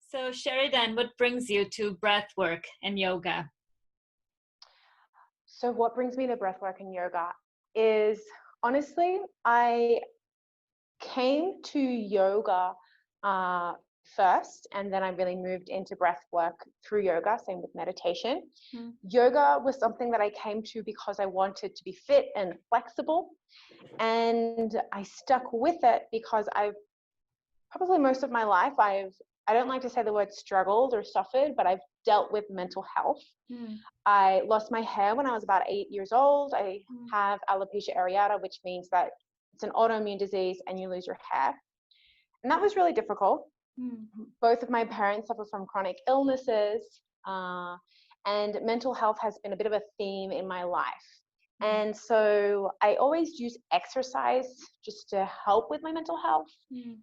So Sheridan, what brings you to breath work and yoga? So what brings me to breathwork and yoga is, honestly, I came to yoga uh, first, and then I really moved into breathwork through yoga, same with meditation. Mm. Yoga was something that I came to because I wanted to be fit and flexible, and I stuck with it because I've probably most of my life, I don't like to say the word struggled or suffered, but I've dealt with mental health. Mm. I lost my hair when I was about 8 years old. I Mm. have alopecia areata, which means that it's an autoimmune disease and you lose your hair. And that was really difficult. Mm. Both of my parents suffer from chronic illnesses, and mental health has been a bit of a theme in my life. Mm. And so I always use exercise just to help with my mental health. Mm.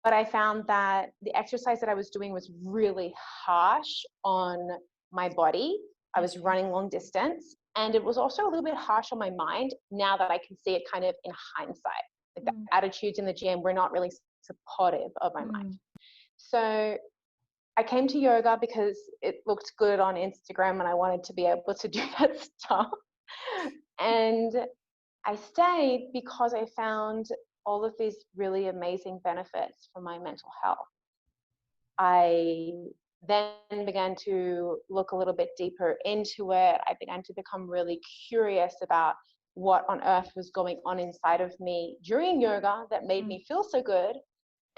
But I found that the exercise that I was doing was really harsh on my body. I was running long distance, and it was also a little bit harsh on my mind now that I can see it kind of in hindsight. Like the attitudes in the gym were not really supportive of my mind. So I came to yoga because it looked good on Instagram and I wanted to be able to do that stuff. And I stayed because I found all of these really amazing benefits for my mental health. I then began to look a little bit deeper into it. I began to become really curious about what on earth was going on inside of me during yoga that made me feel so good,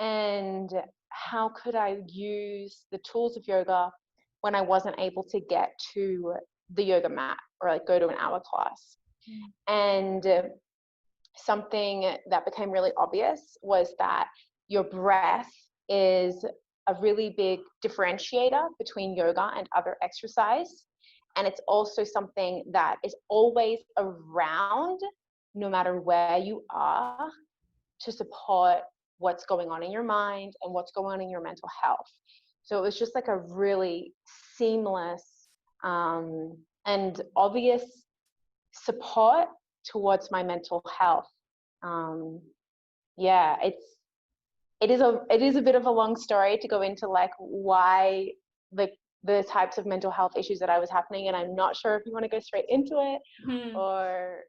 and how could I use the tools of yoga when I wasn't able to get to the yoga mat or like go to an hour class. And something that became really obvious was that your breath is a really big differentiator between yoga and other exercise. And it's also something that is always around, no matter where you are, to support what's going on in your mind and what's going on in your mental health. So it was just like a really seamless and obvious support towards my mental health. Yeah, it is a bit of a long story to go into like why the types of mental health issues that I was happening, and I'm not sure if you want to go straight into it or